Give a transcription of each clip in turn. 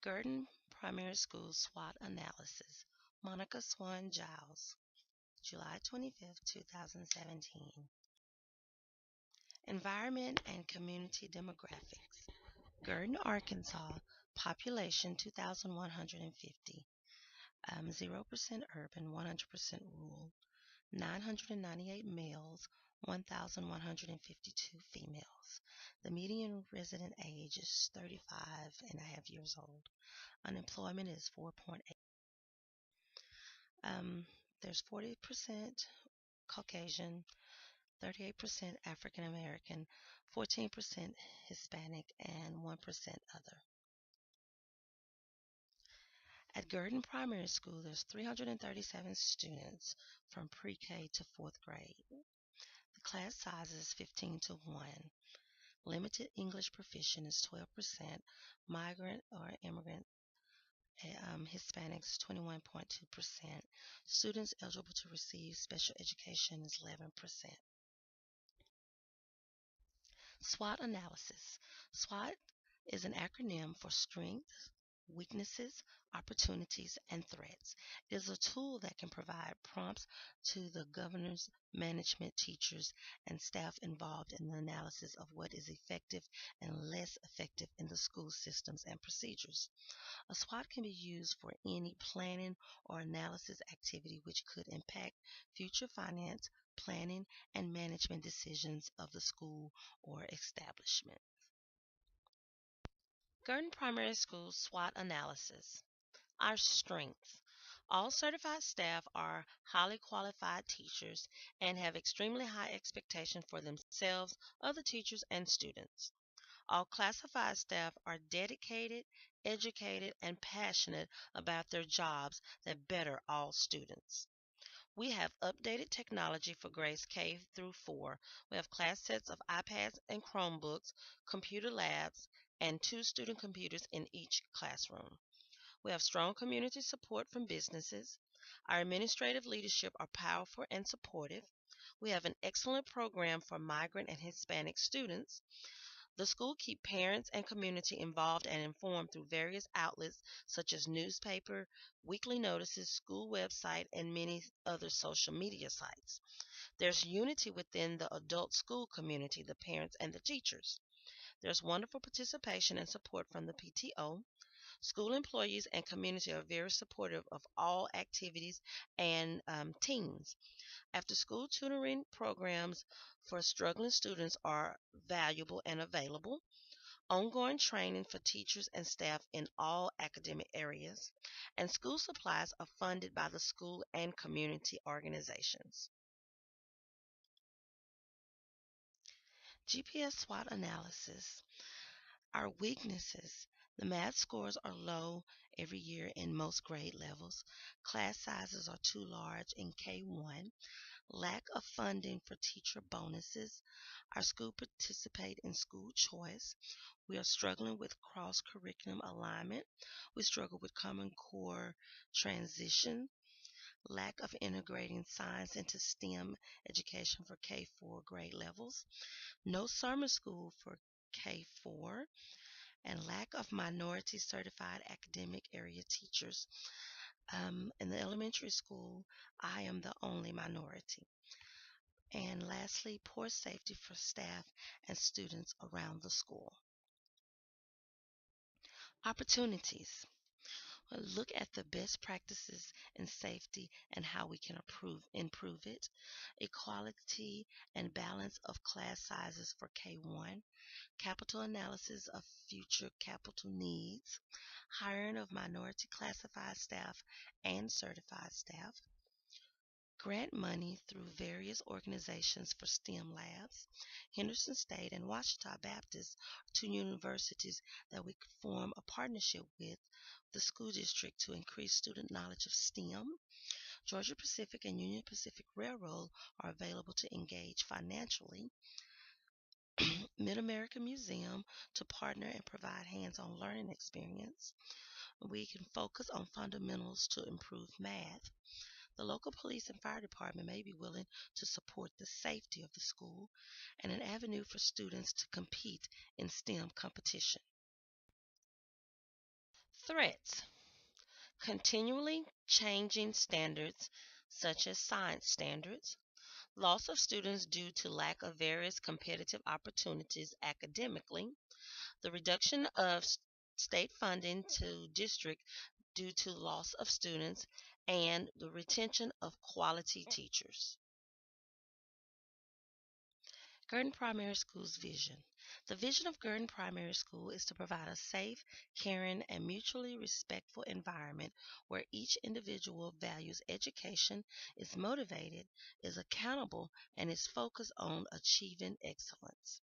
Gurdon Primary School SWOT Analysis. Monica Swan Giles, July 25th, 2017. Environment and Community Demographics. Gurdon, Arkansas, population 2,150, 0% urban, 100% rural, 998 males, 1,152 females. The median resident age is 35 and a half years old. Unemployment is 4.8. Um, there's 40% Caucasian, 38% African American, 14% Hispanic, and 1% other. At Gurdon Primary School, there's 337 students from pre-K to 4th grade. The class size is 15 to 1. Limited English proficient is 12%. Migrant or immigrant Hispanics 21.2%. Students eligible to receive special education is 11%. SWOT analysis. SWOT is an acronym for strengths, weaknesses, opportunities, and threats. It is a tool that can provide prompts to the governors, management, teachers, and staff involved in the analysis of what is effective and less effective in the school systems and procedures. A SWOT can be used for any planning or analysis activity which could impact future finance, planning, and management decisions of the school or establishment. Gurdon Primary School SWOT Analysis. Our strengths. All certified staff are highly qualified teachers and have extremely high expectations for themselves, other teachers, and students. All classified staff are dedicated, educated, and passionate about their jobs that better all students. We have updated technology for grades K through 4. We have class sets of iPads and Chromebooks, computer labs, and 2 student computers in each classroom. We have strong community support from businesses. Our administrative leadership are powerful and supportive. We have an excellent program for migrant and Hispanic students. The school keeps parents and community involved and informed through various outlets such as newspaper, weekly notices, school website, and many other social media sites. There's unity within the adult school community, the parents and the teachers. There's wonderful participation and support from the PTO. School employees and community are very supportive of all activities and teams. After school tutoring programs for struggling students are valuable and available. Ongoing training for teachers and staff in all academic areas. And school supplies are funded by the school and community organizations. GPS SWOT analysis. Our weaknesses. The math scores are low every year in most grade levels. Class sizes are too large in K1. Lack of funding for teacher bonuses. Our school participate in school choice. We are struggling with cross-curriculum alignment. We struggle with Common Core transition. Lack of integrating science into STEM education for K4 grade levels. No summer school for K4 and lack of minority certified academic area teachers. In the elementary school, I am the only minority. And lastly, poor safety for staff and students around the school. Opportunities. Well, look at the best practices in safety and how we can improve it. Equality and balance of class sizes for K1. Capital analysis of future capital needs. Hiring of minority classified staff and certified staff. Grant money through various organizations for STEM labs. Henderson State and Ouachita Baptist are 2 universities that we could form a partnership with the school district to increase student knowledge of STEM. Georgia Pacific and Union Pacific Railroad are available to engage financially. Mid-America Museum to partner and provide hands-on learning experience. We can focus on fundamentals to improve math. The local police and fire department may be willing to support the safety of the school and an avenue for students to compete in STEM competition. Threats: continually changing standards, such as science standards, loss of students due to lack of various competitive opportunities academically, the reduction of state funding to district due to loss of students, and the retention of quality teachers. Gurdon Primary School's vision. The vision of Gurdon Primary School is to provide a safe, caring, and mutually respectful environment where each individual values education, is motivated, is accountable, and is focused on achieving excellence.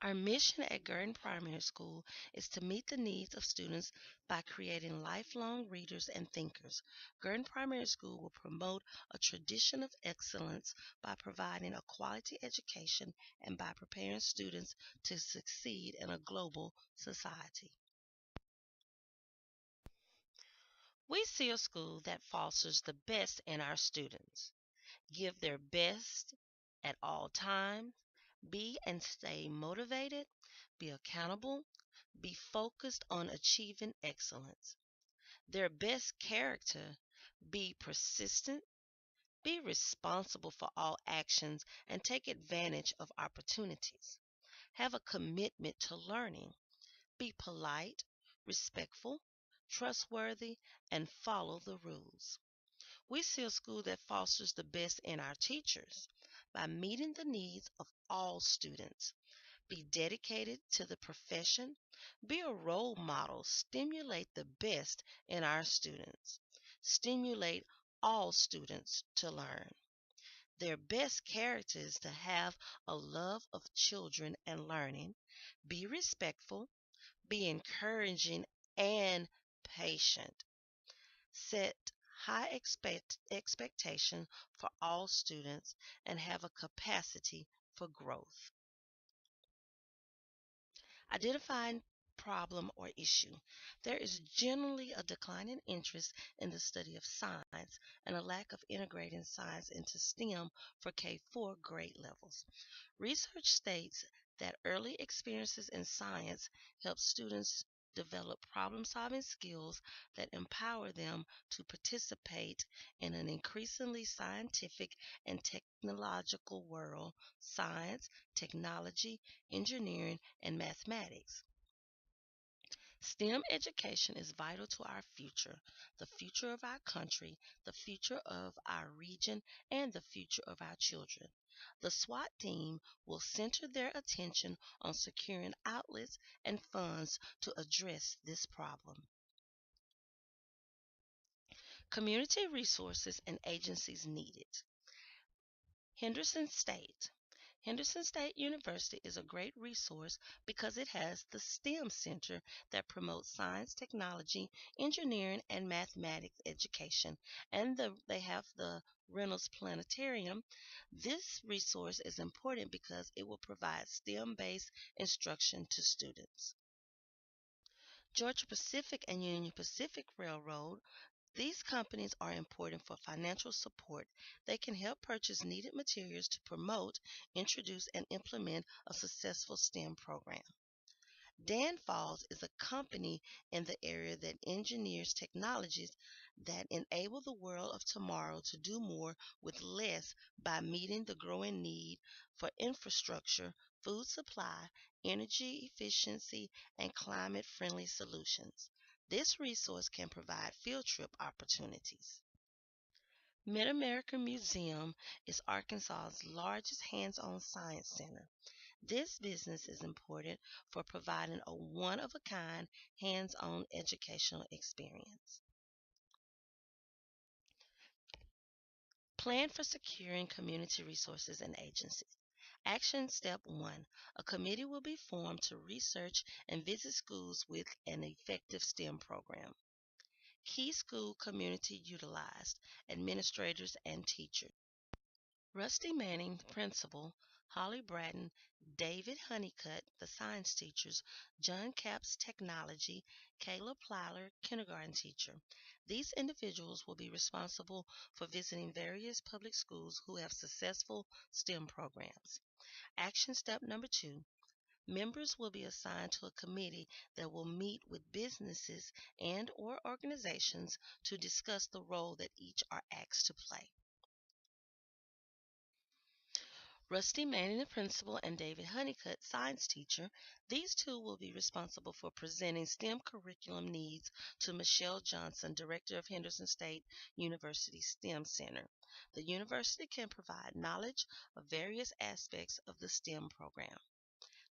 Our mission at Gurdon Primary School is to meet the needs of students by creating lifelong readers and thinkers. Gurdon Primary School will promote a tradition of excellence by providing a quality education and by preparing students to succeed in a global society. We see a school that fosters the best in our students, give their best at all times, be and stay motivated, be accountable, be focused on achieving excellence. Their best character: be persistent, be responsible for all actions, and take advantage of opportunities. Have a commitment to learning. Be polite, respectful, trustworthy, and follow the rules. We see a school that fosters the best in our teachers by meeting the needs of all students. Be dedicated to the profession. Be a role model. Stimulate the best in our students. Stimulate all students to learn. Their best characters: to have a love of children and learning. Be respectful. Be encouraging and patient. Set high expectations for all students and have a capacity for growth. Identifying problem or issue. There is generally a decline in interest in the study of science and a lack of integrating science into STEM for K-4 grade levels. Research states that early experiences in science help students develop problem-solving skills that empower them to participate in an increasingly scientific and technological world: science, technology, engineering, and mathematics. STEM education is vital to our future, the future of our country, the future of our region, and the future of our children. The SWAT team will center their attention on securing outlets and funds to address this problem. Community resources and agencies needed. Henderson State. Henderson State University is a great resource because it has the STEM Center that promotes science, technology, engineering, and mathematics education, and they have the Reynolds Planetarium. This resource is important because it will provide STEM-based instruction to students. Georgia Pacific and Union Pacific Railroad. These companies are important for financial support. They can help purchase needed materials to promote, introduce, and implement a successful STEM program. Danfoss is a company in the area that engineers technologies that enable the world of tomorrow to do more with less by meeting the growing need for infrastructure, food supply, energy efficiency, and climate-friendly solutions. This resource can provide field trip opportunities. Mid-American Museum is Arkansas's largest hands-on science center. This business is important for providing a one-of-a-kind hands-on educational experience. Plan for securing community resources and agencies. Action Step 1. A committee will be formed to research and visit schools with an effective STEM program. Key school community utilized: administrators and teachers. Rusty Manning, principal; Holly Bratton, David Honeycutt, the science teachers; John Capps, technology; Kayla Plyler, kindergarten teacher. These individuals will be responsible for visiting various public schools who have successful STEM programs. Action step number 2. Members will be assigned to a committee that will meet with businesses and or organizations to discuss the role that each are asked to play. Rusty Manning, the principal, and David Honeycutt, science teacher, these two will be responsible for presenting STEM curriculum needs to Michelle Johnson, director of Henderson State University STEM Center. The university can provide knowledge of various aspects of the STEM program.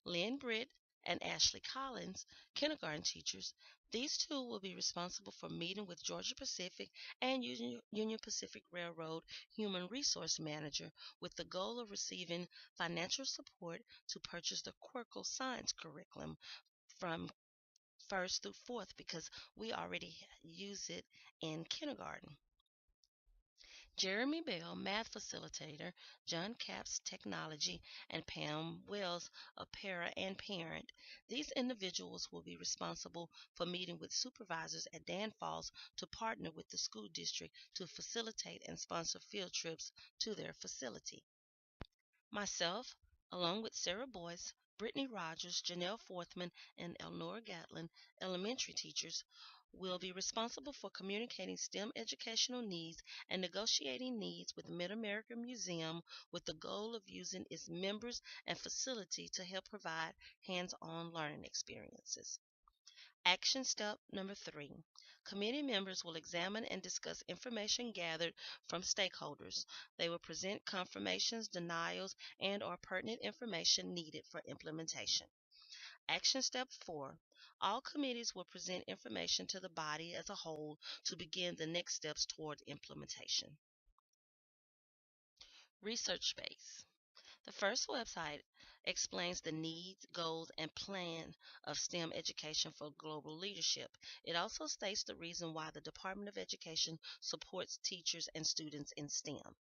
Lynn Britt and Ashley Collins, kindergarten teachers, these two will be responsible for meeting with Georgia Pacific and Union Pacific Railroad Human Resource Manager with the goal of receiving financial support to purchase the Quirkle Science curriculum from first through fourth because we already use it in kindergarten. Jeremy Bell, math facilitator, John Capps, technology, and Pam Wells, a para and parent. These individuals will be responsible for meeting with supervisors at Dan Falls to partner with the school district to facilitate and sponsor field trips to their facility. Myself, along with Sarah Boyce, Brittany Rogers, Janelle Forthman, and Elnora Gatlin, elementary teachers, will be responsible for communicating STEM educational needs and negotiating needs with Mid American Museum with the goal of using its members and facility to help provide hands on learning experiences. Action step number 3. Committee members will examine and discuss information gathered from stakeholders. They will present confirmations, denials, and or pertinent information needed for implementation. Action step 4. All committees will present information to the body as a whole to begin the next steps toward implementation. Research base. The first website explains the needs, goals, and plan of STEM education for global leadership. It also states the reason why the Department of Education supports teachers and students in STEM.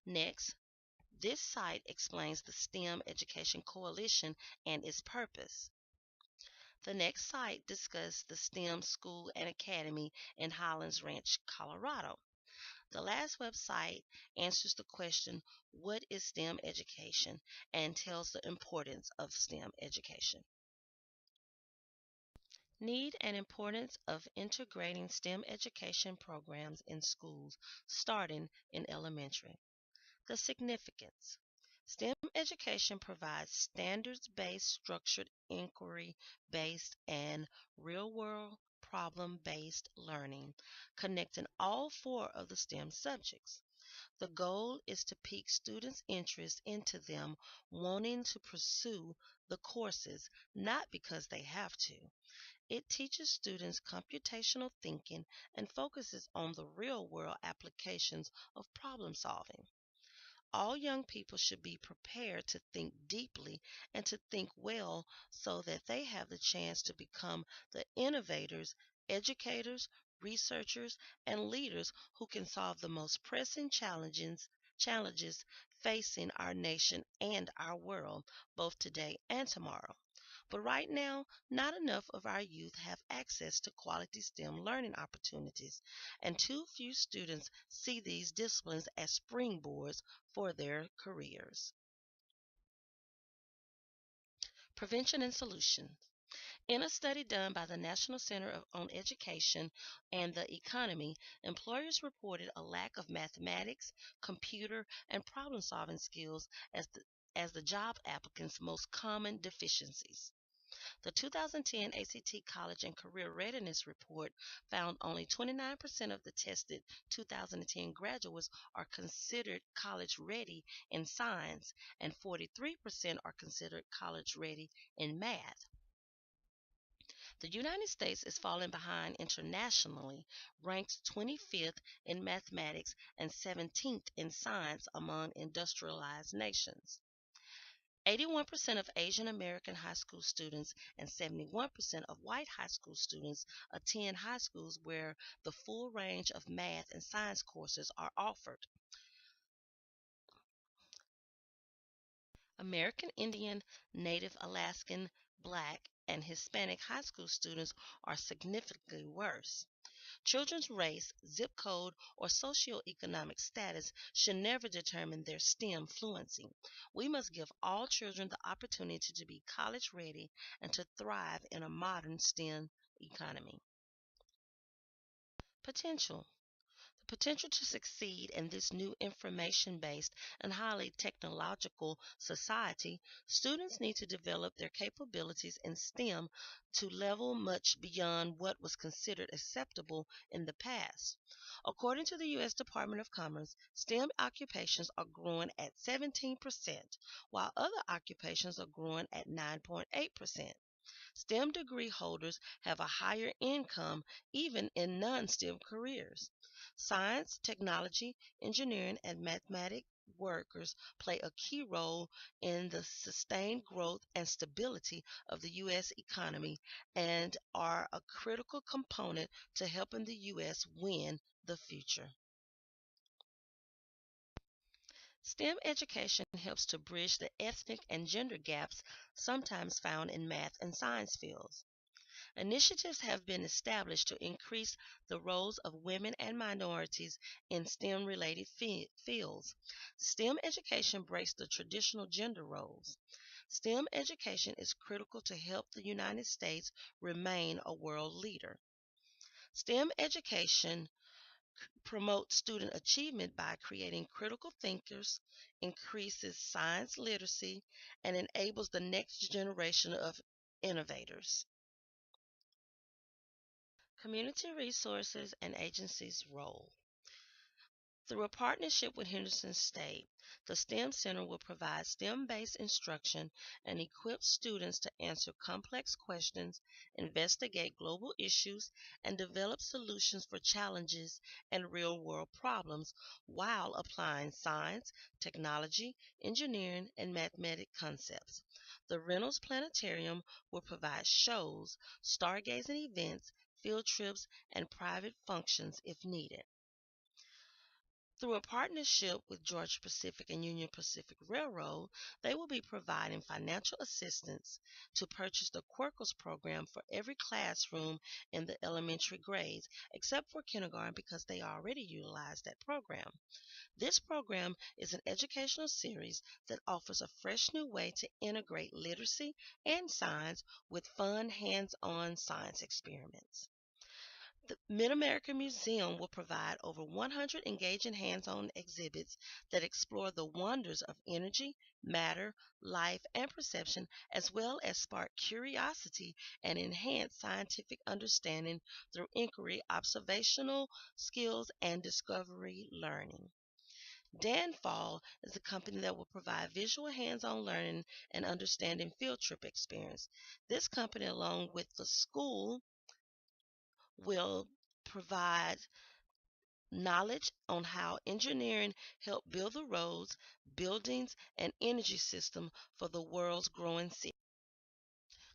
Next, this site explains the STEM Education Coalition and its purpose. The next site discusses the STEM School and Academy in Highlands Ranch, Colorado. The last website answers the question, what is STEM education, and tells the importance of STEM education. Need and importance of integrating STEM education programs in schools, starting in elementary. The significance. STEM education provides standards-based, structured, inquiry-based, and real-world problem-based learning, connecting all 4 of the STEM subjects. The goal is to pique students' interest into them wanting to pursue the courses, not because they have to. It teaches students computational thinking and focuses on the real-world applications of problem solving. All young people should be prepared to think deeply and to think well so that they have the chance to become the innovators, educators, researchers, and leaders who can solve the most pressing challenges facing our nation and our world, both today and tomorrow. But right now, not enough of our youth have access to quality STEM learning opportunities, and too few students see these disciplines as springboards for their careers. Prevention and solutions. In a study done by the National Center on Education and the Economy, employers reported a lack of mathematics, computer, and problem solving skills as the job applicants' most common deficiencies. The 2010 ACT College and Career Readiness Report found only 29% of the tested 2010 graduates are considered college ready in science, and 43% are considered college ready in math. The United States is falling behind internationally, ranked 25th in mathematics and 17th in science among industrialized nations. 81% of Asian American high school students and 71% of white high school students attend high schools where the full range of math and science courses are offered. American Indian, Native Alaskan, Black, and Hispanic high school students are significantly worse. Children's race, zip code, or socioeconomic status should never determine their STEM fluency. We must give all children the opportunity to be college ready and to thrive in a modern STEM economy. Potential. The potential to succeed in this new information based and highly technological society, students need to develop their capabilities in STEM to level much beyond what was considered acceptable in the past. According to the U.S. Department of Commerce, STEM occupations are growing at 17%, while other occupations are growing at 9.8%. STEM degree holders have a higher income even in non STEM careers. Science, technology, engineering, and mathematics workers play a key role in the sustained growth and stability of the U.S. economy and are a critical component to helping the U.S. win the future. STEM education helps to bridge the ethnic and gender gaps sometimes found in math and science fields. Initiatives have been established to increase the roles of women and minorities in STEM related fields. STEM education breaks the traditional gender roles. STEM education is critical to help the United States remain a world leader. STEM education promotes student achievement by creating critical thinkers, increases science literacy, and enables the next generation of innovators. Community resources and agencies' role. Through a partnership with Henderson State, the STEM Center will provide STEM based instruction and equip students to answer complex questions, investigate global issues, and develop solutions for challenges and real world problems while applying science, technology, engineering, and mathematical concepts. The Reynolds Planetarium will provide shows, stargazing events, field trips, and private functions if needed. Through a partnership with Georgia Pacific and Union Pacific Railroad, they will be providing financial assistance to purchase the Quirkles program for every classroom in the elementary grades, except for kindergarten because they already utilize that program. This program is an educational series that offers a fresh new way to integrate literacy and science with fun hands-on science experiments. The Mid-American Museum will provide over 100 engaging hands-on exhibits that explore the wonders of energy, matter, life, and perception, as well as spark curiosity and enhance scientific understanding through inquiry, observational skills, and discovery learning. Danfall is a company that will provide visual hands-on learning and understanding field trip experience. This company, along with the school, will provide knowledge on how engineering help build the roads, buildings, and energy system for the world's growing cities.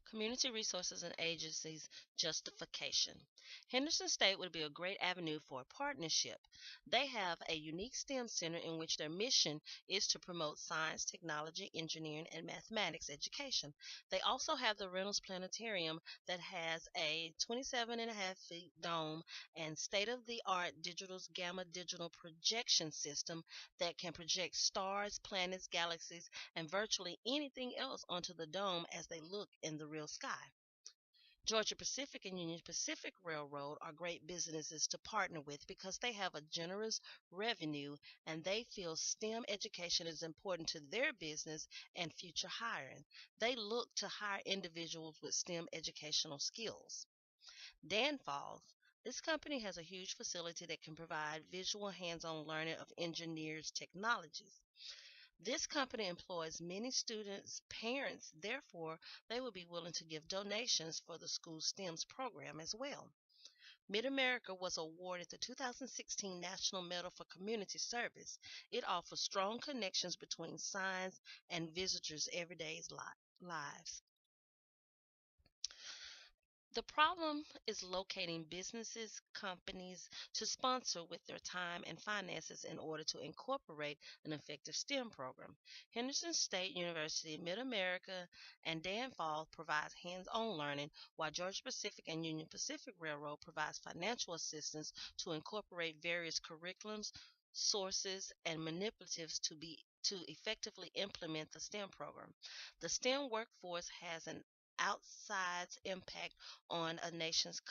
Community resources and agencies justification. Henderson State would be a great avenue for a partnership. They have a unique STEM center in which their mission is to promote science, technology, engineering, and mathematics education. They also have the Reynolds Planetarium that has a 27.5 feet dome and state of the art digital's gamma digital projection system that can project stars, planets, galaxies, and virtually anything else onto the dome as they look in the real sky. Georgia Pacific and Union Pacific Railroad are great businesses to partner with because they have a generous revenue and they feel STEM education is important to their business and future hiring. They look to hire individuals with STEM educational skills. Danfoss. This company has a huge facility that can provide visual hands-on learning of engineers' technologies. This company employs many students' parents, therefore, they would be willing to give donations for the school's STEMS program as well. Mid America was awarded the 2016 National Medal for Community Service. It offers strong connections between science and visitors' everyday lives. The problem is locating businesses, companies to sponsor with their time and finances in order to incorporate an effective STEM program. Henderson State University, Mid America, and Danforth provides hands on learning, while Georgia Pacific and Union Pacific Railroad provides financial assistance to incorporate various curriculums, sources, and manipulatives to effectively implement the STEM program. The STEM workforce has an outsized impact on a nation's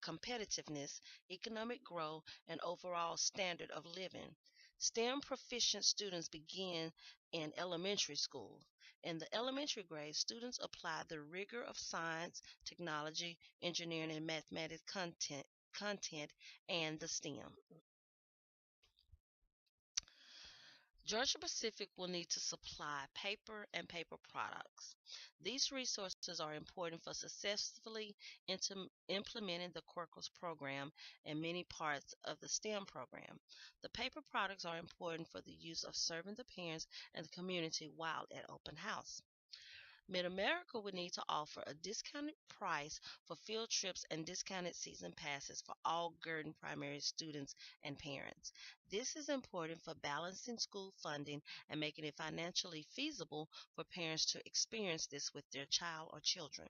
competitiveness, economic growth, and overall standard of living. STEM proficient students begin in elementary school. In the elementary grade, students apply the rigor of science, technology, engineering, and mathematics content and the STEM. Georgia Pacific will need to supply paper and paper products. These resources are important for successfully implementing the Quirkles program and many parts of the STEM program. The paper products are important for the use of serving the parents and the community while at open house. Mid America would need to offer a discounted price for field trips and discounted season passes for all Gurdon primary students and parents. This is important for balancing school funding and making it financially feasible for parents to experience this with their child or children.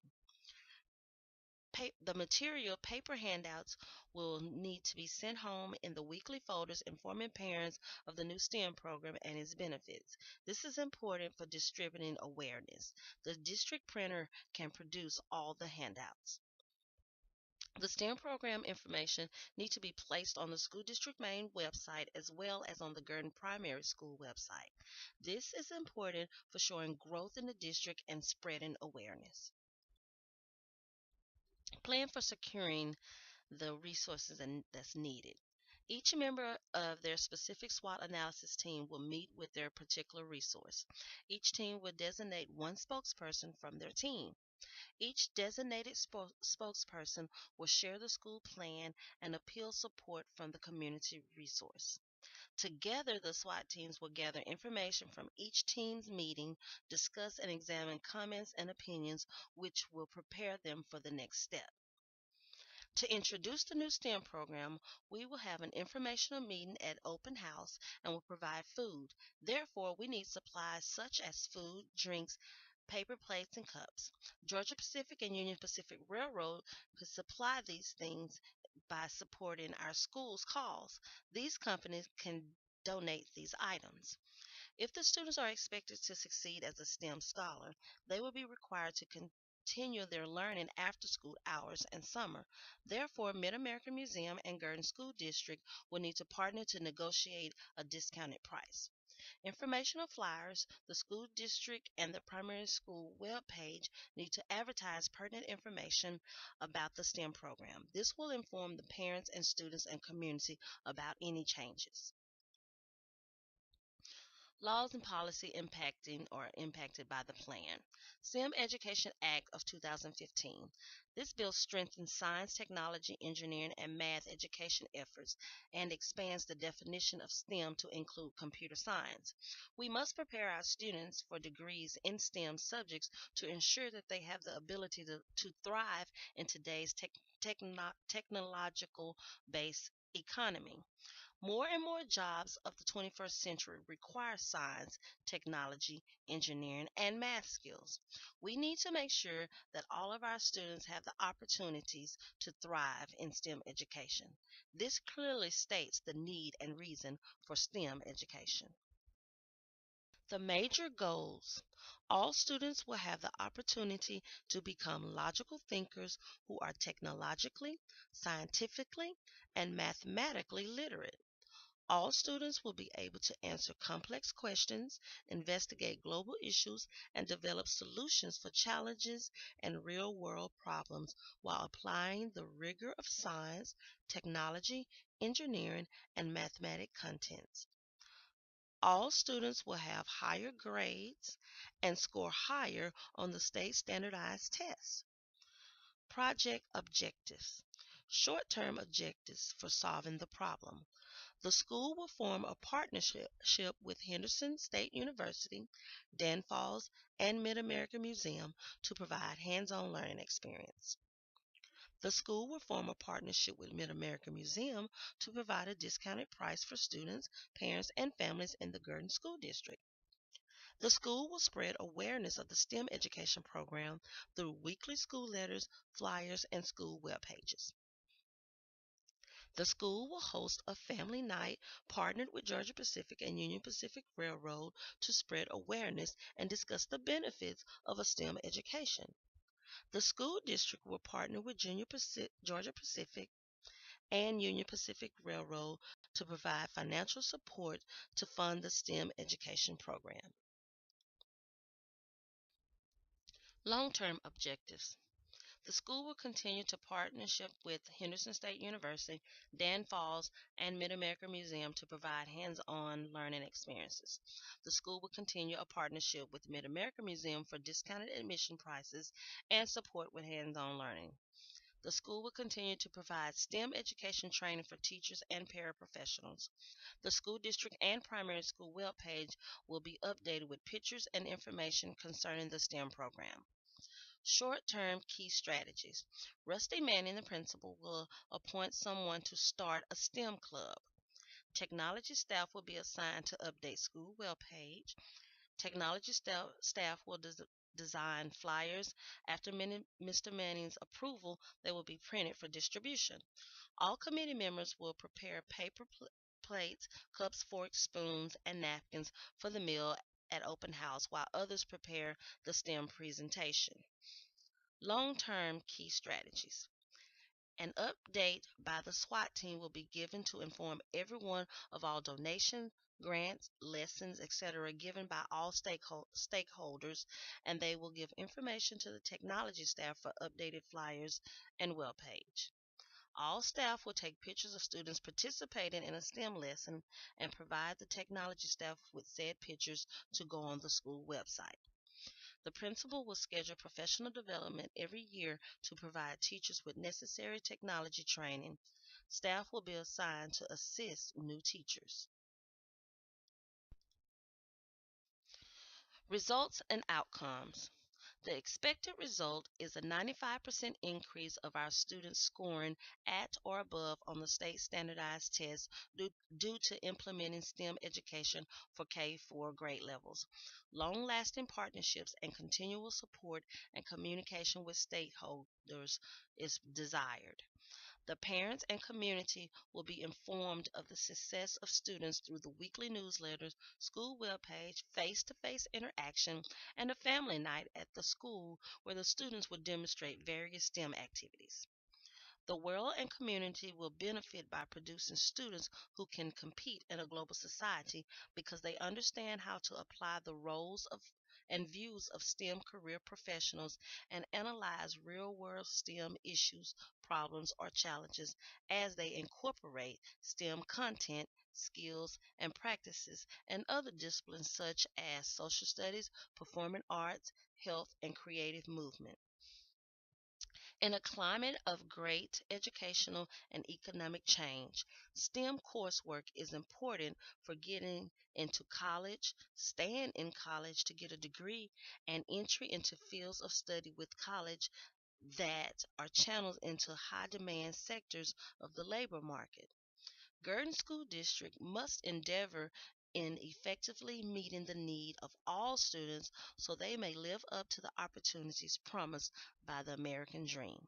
The material paper handouts will need to be sent home in the weekly folders informing parents of the new STEM program and its benefits. This is important for distributing awareness. The district printer can produce all the handouts. The STEM program information needs to be placed on the school district main website as well as on the Gurdon Primary School website. This is important for showing growth in the district and spreading awareness. Plan for securing the resources that's needed. Each member of their specific SWOT analysis team will meet with their particular resource. Each team will designate one spokesperson from their team. Each designated spokesperson will share the school plan and appeal support from the community resource. Together, the SWOT teams will gather information from each team's meeting, discuss and examine comments and opinions, which will prepare them for the next step. To introduce the new STEM program, we will have an informational meeting at open house and will provide food. Therefore, we need supplies such as food, drinks, paper plates, and cups. Georgia Pacific and Union Pacific Railroad could supply these things by supporting our school's cause. These companies can donate these items. If the students are expected to succeed as a STEM scholar, they will be required to continue their learning after school hours and summer. Therefore, Mid American Museum and Gurdon School District will need to partner to negotiate a discounted price. Informational flyers, the school district, and the primary school web page need to advertise pertinent information about the STEM program. This will inform the parents and students and community about any changes. Laws and policy impacting or impacted by the plan. STEM Education Act of 2015. This bill strengthens science, technology, engineering, and math education efforts and expands the definition of STEM to include computer science. We must prepare our students for degrees in STEM subjects to ensure that they have the ability to thrive in today's technological based economy. More and more jobs of the 21st century require science, technology, engineering, and math skills. We need to make sure that all of our students have the opportunities to thrive in STEM education. This clearly states the need and reason for STEM education. The major goals. All students will have the opportunity to become logical thinkers who are technologically, scientifically, and mathematically literate. All students will be able to answer complex questions, investigate global issues, and develop solutions for challenges and real world problems while applying the rigor of science, technology, engineering, and mathematic contents. All students will have higher grades and score higher on the state standardized tests. Project objectives. Short term objectives for solving the problem. The school will form a partnership with Henderson State University, Danforth, and Mid American Museum to provide hands on learning experience. The school will form a partnership with Mid-American Museum to provide a discounted price for students, parents, and families in the Gurdon School District. The school will spread awareness of the STEM education program through weekly school letters, flyers, and school web pages. The school will host a family night partnered with Georgia Pacific and Union Pacific Railroad to spread awareness and discuss the benefits of a STEM education. The school district will partner with Georgia Pacific and Union Pacific Railroad to provide financial support to fund the STEM education program. Long-term objectives. The school will continue to partnership with Henderson State University, Dan Falls, and Mid-America Museum to provide hands-on learning experiences. The school will continue a partnership with Mid-America Museum for discounted admission prices and support with hands-on learning. The school will continue to provide STEM education training for teachers and paraprofessionals. The school district and primary school webpage will be updated with pictures and information concerning the STEM program. Short-term key strategies. Rusty Manning, the principal, will appoint someone to start a STEM club. Technology staff will be assigned to update school webpage. Technology staff will design flyers. After Mr. Manning's approval, they will be printed for distribution. All committee members will prepare paper plates, cups, forks, spoons, and napkins for the meal at open house, while others prepare the STEM presentation. Long-term key strategies. An update by the SWAT team will be given to inform everyone of all donations, grants, lessons, etc. given by all stakeholders, and they will give information to the technology staff for updated flyers and webpage. All staff will take pictures of students participating in a STEM lesson and provide the technology staff with said pictures to go on the school website. The principal will schedule professional development every year to provide teachers with necessary technology training. Staff will be assigned to assist new teachers. Results and outcomes. The expected result is a 95% increase of our students scoring at or above on the state standardized test due to implementing STEM education for K-4 grade levels. Long-lasting partnerships and continual support and communication with stakeholders is desired. The parents and community will be informed of the success of students through the weekly newsletters, school webpage, face-to-face interaction, and a family night at the school where the students will demonstrate various STEM activities. The world and community will benefit by producing students who can compete in a global society because they understand how to apply the roles of and views of STEM career professionals and analyze real world STEM issues, problems, or challenges as they incorporate STEM content, skills, and practices and other disciplines such as social studies, performing arts, health, and creative movement. In a climate of great educational and economic change, STEM coursework is important for getting into college, staying in college to get a degree, and entry into fields of study with college that are channeled into high demand sectors of the labor market. Gurdon School District must endeavor in effectively meeting the need of all students so they may live up to the opportunities promised by the American dream.